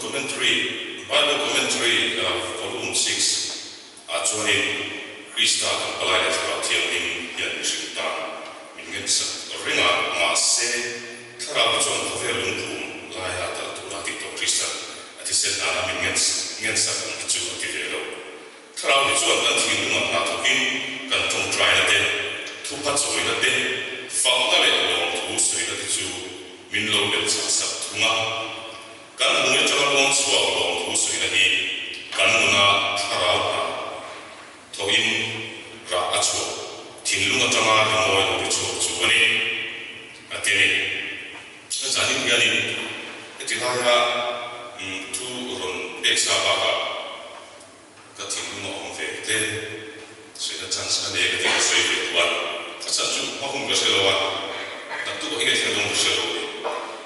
Documentary commentary, Bible commentary volume 6, chuanin Krista kan palai le thiam in hian mihring tan mingen sa ringa ma se thara chon khavel lung thum lai ha ta tu ra ti to Krista ati sen na mingen sa kan chu ati velo thara bi chuan kan thing lung na to kin kan tong try na de thu pa choi na de fa na le long thu sui na ti chu min lo le sa sa thunga kan mu ya chang long suwa long thu sui na hi kan mu na thara na to in ra achu tin lunga tanga moi lo chu chu ani atini na jani ngali etilaya tu ron eksa ba ka tin lunga on ve te sui na chance na ne ka ti sui ve wa ka sa chu ma hum ga se lo wa ta tu ko ige se dong se lo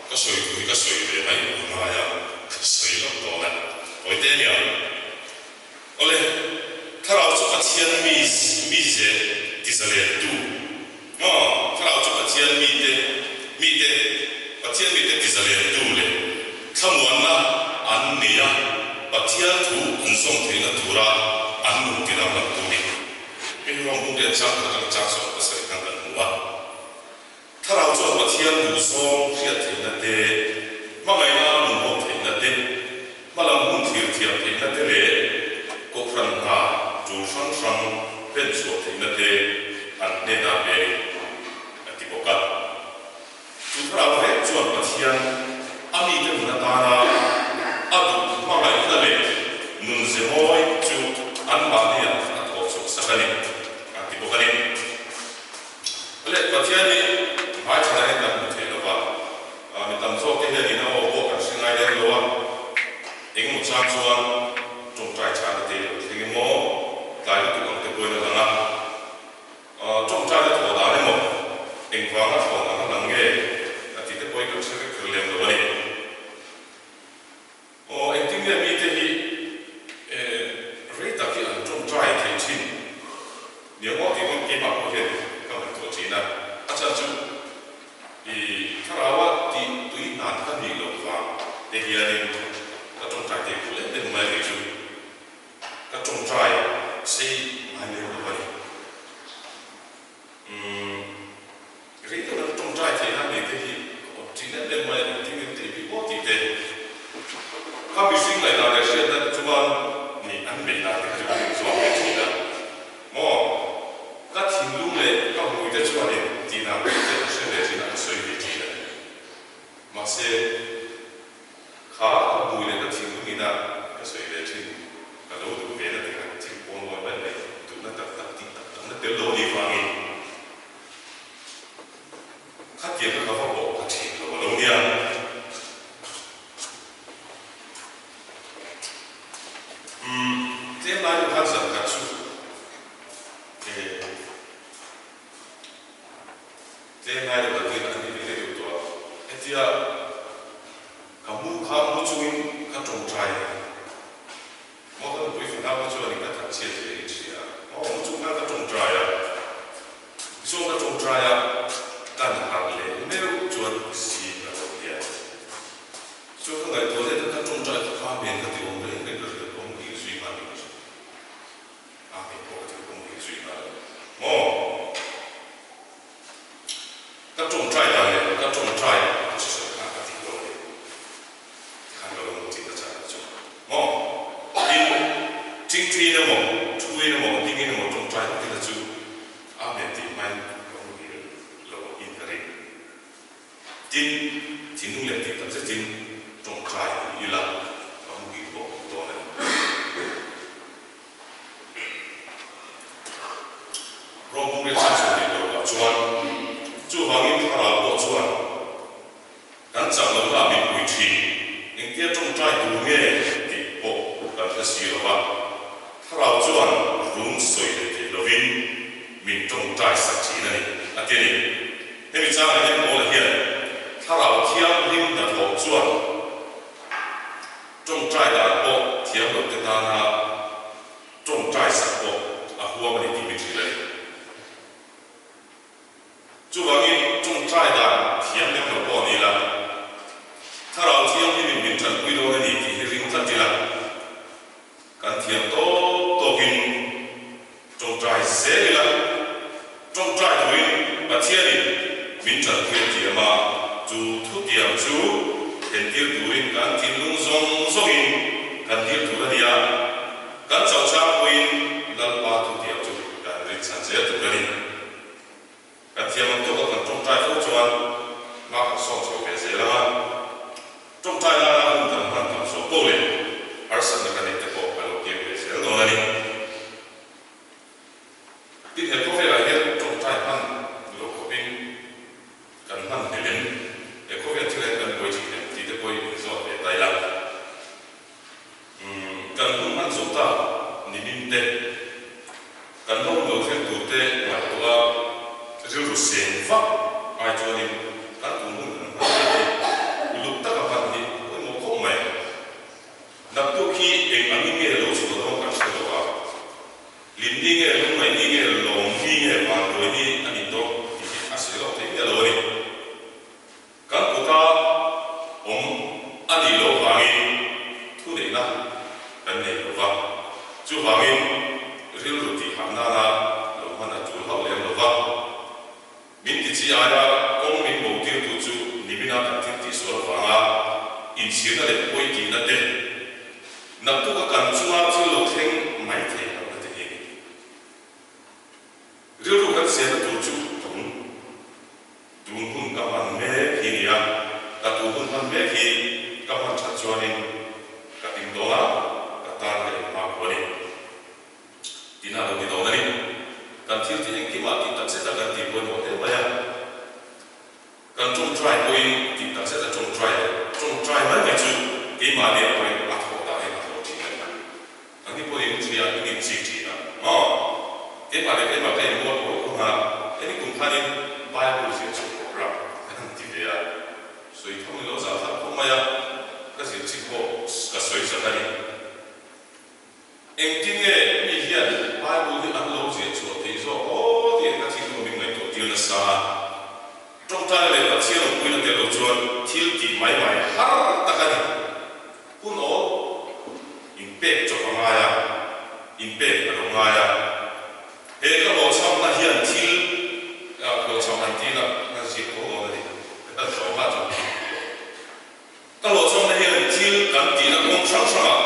ka sui ve mai ma ya sui lo to na oi te ni ole thara chu pathian mi je tisale tu no thara chu pathian mi te pathian mi te tisale tu le thamuan na an nia pathian thu unsong theina thura an nu tira na tu ni in rong bu de chang ka chang so ka sai kan kan wa thara chu pathian nu song khia theina te ma mai na nu ho theina te malam hun thir theina te le ko phran ha tu sang pen so theina te an ne na be ati boka tu ra ve chuan pathian ami te na ta na adu ma lai na le nun ze hoi chu an ma ne ya ko so sakani ati boka ni le pathian ni mai thana ne na mu the lo ba mi tam so ke he ni na o ka singai le lo wa eng mu chang chuan trong trai cha te thing mo lai tu ang te poi na na trong trai le tho da le mo eng wa na tho na na nge ati te poi ka se ke le lo ni o eng ting le mi te hi re ta ki an trong trai te chin ni mo ti mo ki ma ko he ka ma to chi na a cha chu i thara wa ti tu i na ta ni lo wa te hi ani ka trong trai te ku le de mai le chu ka trong trai sei mai le lo ni ri to na trong trai te na le te hi o ti na le mai ti ni te bi o ti te ka bi sing lai na le se na chuan ni an me na te chu ni so me ti na mo ka thin lu le ka hu te chuan ni ti na te se le ti na so ni ti na ma se kha ka bu le ka thin lu ni na ka so le ti ka lo du ve na te ka ti pon mo ba le tu na ta ta ti ta na te lo ni fa ni ka ti ka fa bo ka ti lo ni ya te na ni ka za ka chu te na ni ka ti na ni le tu to etia ka mu chu in ka trong trai mo ka bu fi na ba chu ni ka ta che che chi ya mo chu na ka trong trai ya so ka trong trai ya ta na ha le me ru chu si na lo ya so ka ngai to le ka trong trai ka me ka ti ong le ne ka ka ong ki sui ma ni a me ko ka ti ong ki sui ma mo ka trong trai da le ka trong trai chi so ka ka ti lo le ka lo mo ti ka cha chu mo in ting tri na mo thui na mo ding na mo trong trai ti la chu a me ti mai ko ni lo in ka ri tin nu le ti ta cha tin trong trai i la ko mu ki bo to na ro mu le cha chu ni lo ba chuan chu hang in thara bo chuan kan chang lo la mi pui thi ning tia trong trai tu nge ti bo kan ka si lo ba thara chuan rung soi le ti lo vin min trong trai sa chi na ni atini he mi chang le mo la hian thara thiam lim da tho chuan trong trai da bo thiam lo te ta na trong trai sa bo a huwa ma ni ti mi chi le chu wang in trong trai da thiam lim lo bo ni la thara thiam lim min chan pui lo ni ti ring than ti trần khuyên thì mà chú thu tiệm chú hiện tiêu turin kan tin lung zong zongin kan tiêu tu ra dia kan chau cha queen lal pa thu tiệm chú kan rin san se tu ra ni kan tiệm to kan trong trai phô chuan ma ka song chu ke se la trong trai la la hun tam han tam so ko le ar san na kan te ko ka lo ke se lo na ni tin he ko fe la he trong trai han lo ko pin kan han ne len e ko ve thile kan ko chi ti te ko i zo e tai la kan hun han zo ta ni min te kan lo lo fe tu te ma to a ru sen fa ai cho ni kan tu mun lu ta ka pa ni ko mo ko mai nap tu ki e ani me lo so do ka so do ka lim ni ge lo mai ni ge lo mi ge ma do ni ani do ti a se lo te ge lo ni kan ko ta ani lo wa ngi thu de na kan ne lo wa chu wa ngi ril ru ti ham na la lo ma na chu ha le lo wa min ti chi ara kong min mo ti tu chu ni min na kan ti ti so wa nga in si na le poi ti na de na tu ka kan chu ma chu lo theng mai the na te ni ril ru kan se na tu chu tung hun ka man me ki ni ya ta tu hun man me ki ka man cha chuan in ka ting do la ka ta le ma ko ni tina lo ni do na ni kan thil ti eng ki ma ti ta se ta kan ti bo no te ba ya kan chung try ko in ti ta se ta chung try ma ni chu ki ma ni ko in a tho ta ni a tho ti na kan ni bo in chi ya ni chi ti na ke ma le ke ma ke mo ko ha ni kum kha ni Bible is your program. Dia, so itu milo zat apa maya, kasi cikgu kasoi zakari. Engtingnya ni hian Bible ni anlo je chuo te so oh dia kasi tu ming mai tu dia nasa. Trong tai le ta chiang pui na te lo chuan thil ti mai har takani. Kun o impact cho ngaya, impact ro ngaya. He ka lo sam na hian thil lo chong han ti na na si ko mo ni ta so ma cho ta lo chong na hian thil kan ti na kong sang sang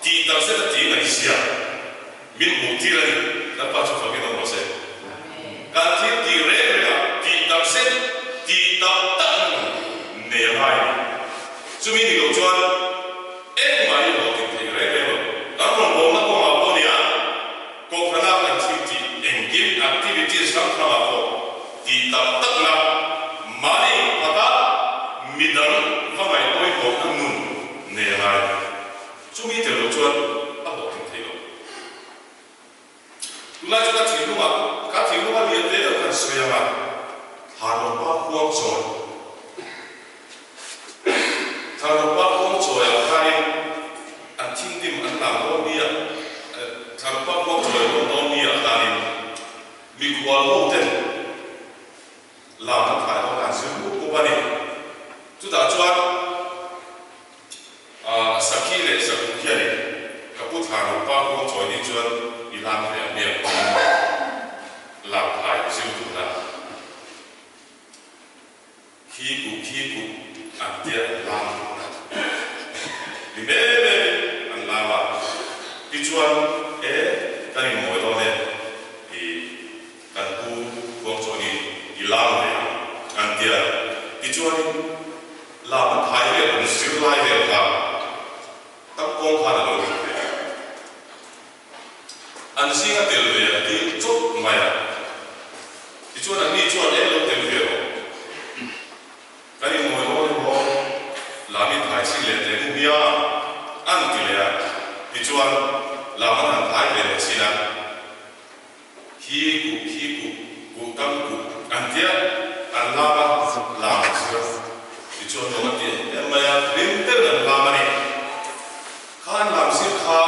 ti ta se ta ti na sia min mu ti la ni na pa cho fa ki no se ka ti ti re re ti ta se ti ta ta ne mai chu mi ni lo chuan en mai lo ti ti re re ta ro mo na ko ma bo ni a ko khana ka ti engage activities sang sang a ko di tam tak na mai pata midang hamai toi ko nun ne hai chumi te lo chuan a bo tin thei lo la chu ka thi lu ma li te lo kan so ya ma ha lo pa huang so tha lo pa huang so ya hai an thing dim an lam lo ni ya tha lo pa huang so lo no ni ya ta ni mi kwa lo ten làm nó phải không là giữ của bạn ấy chúng ta cho saki lệ saki kia này các bút hàng của ba con choi đi chơi đi làm về miệng làm phải giữ được là khi cụ ăn tiệt làm đi mẹ ăn làm à đi chơi cái này mỗi đó này thì cần cụ con choi đi làm về ăn tiệt đi chơi làm thái về cũng siêu lai về cả tập công khai là đâu anh xin cái tiền về đi chốt mày đi chơi anh đi chơi em đâu tiền về cái này mỗi hôm họ làm cái thái xin lên tiền mua bia ăn tiền về đi chơi làm ăn thái về xin ăn khi cụ tâm cụ ăn tiệt ăn làm đi chơi nó mất tiền em mày đến tết là làm này khan làm xin kha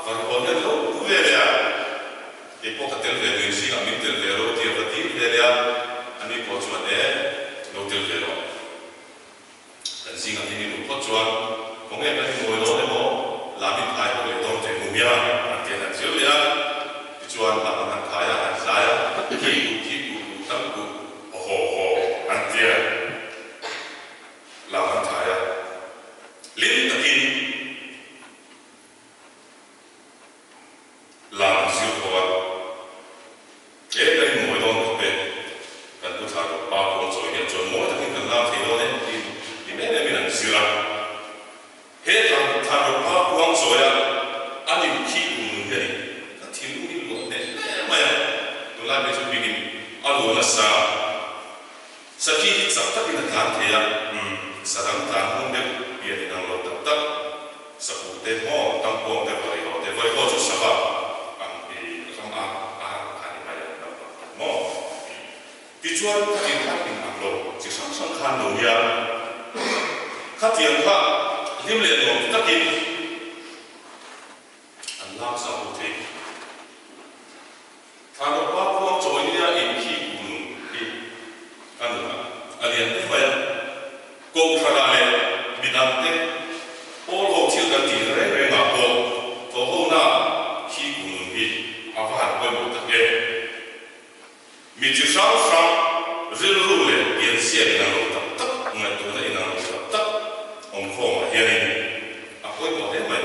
và còn cái lúc cũng về đấy cái bộ cái tiền về người xin làm tiền về rồi tiền vật tiền về đấy anh đi bỏ chuột đấy đầu tiền về rồi anh xin làm tiền đi bỏ chuột có nghe cái ngồi đó đấy mà làm việc thái có để đón tiền mua bia ăn tiền ăn chiếu đấy đi chuột làm ăn thái ăn dài khi cụ tâm cụ hồ anh sắc tắc in tan thế à sadang tan hung đẹp biển năng lột tắc tắc sắc u tê ho tăng quang tê vơi ho chút saba ang bị không anh mày làm mò đi chuan thì khác in ang lột chỉ sang khan đầu ya khác tiền khác liêm liệt một tắc in anh làm sao u thế thằng nó quá quang trôi đi ra in khi alian te hoya ko khara le bidam te all ho thil kan ti re nga ko to ho na khi kun bi avan ko mo ta ke mi chi sang ril ru le yen sia na lo ta tak ngai tu na ina lo ta tak om kho ma hian ni a ko mo te mai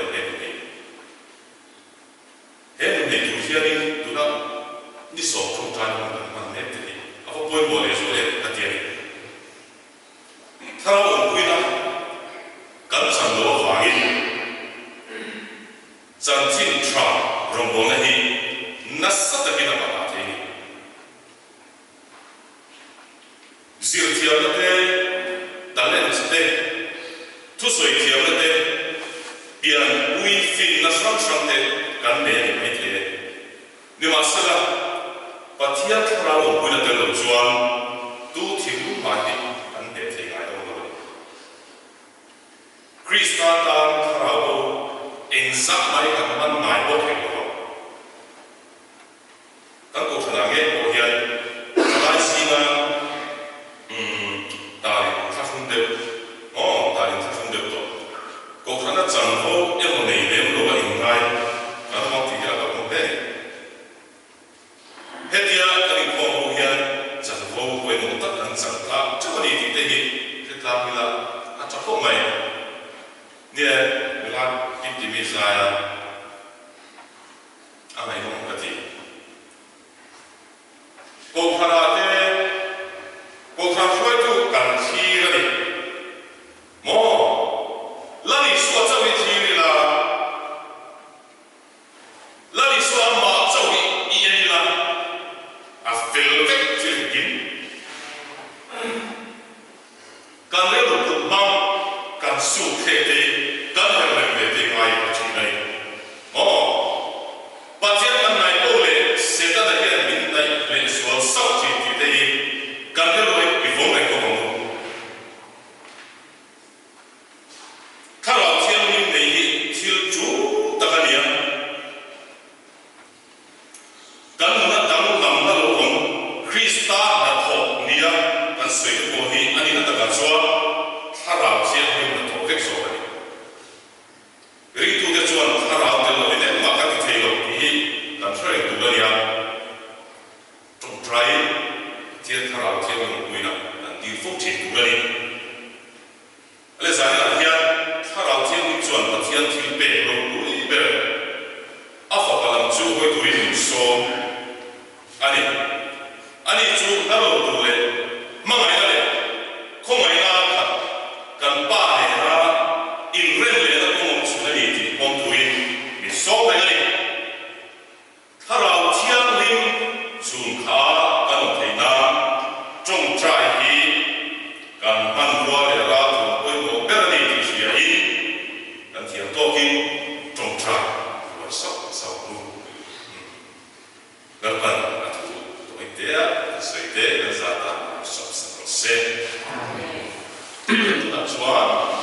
he ni tu hian ni tu na ni so thong tan man ne te ni a ko mo le so le ta ti ni thao ông quy na cẩn thận lỗ vàng in chân chín tròn rồng bông này nát sát được cái nào mà thế diệu thiệp là thế đàn lên là thế thu soi thiệp là thế biển uy phin nát sang sang thế cắn bể như thế nhưng mà sao là bắt thiệp thao ông quy là thế là chuan tu thiệp mà đi cắn bể thế ngay đâu Krista tan tharao in zak mai kan man mai bo thei lo tan ko thana nge ko hian lai sina ta thafun de ta thafun de to ko thana chang ho e mo nei lem lo in ngai ka mo ti ya ka mo de hetia kan ko ho hian chang ho ko e mo ta kan chang ta chani ti te hi te ta mila a cha ko mai nè làm kinh tế bây giờ anh ấy không có gì cô khá là thế cô khá phơi tu cảm chi rồi mò là đi xóa cho vị trí là đi xóa mà cho vị ý là phil vết chuyện kín càng lấy được cực mong càng sụt thế kan hel le ve te ngai chi nei pathian an nai ko le seta da hian min dai le sual sau chi ti te kan hel le i vong le ko mo khala thiam min nei hi thil chu takania kan na dang lam na lo om Krista na tho nia kan sei ko hi ani na ta ka chwa thara thiam min na tho vek so ring tu de chuan harau te lo ine ma ka ti thei lo hi kan thrai tu la ya trong trai thiên harau thiên lo kuina an di fo thi tu la ni ale za na hian harau thiên ni chuan pa thian thil pe lo lu i be a fa ka lam chu hoi tu rin so ani chu na lo tu le ma ngai na le kho ngai na kan pa le ra in ren le na ko mong thui mi so mai ni tharau thiang lim chung kha kan thei na trong trai hi kan man wa le ra tu oi mo per ni ti sia hi kan thiang to kin trong trai wa sau lu dan kan atu to idea sai de za ta so se amen ta chuan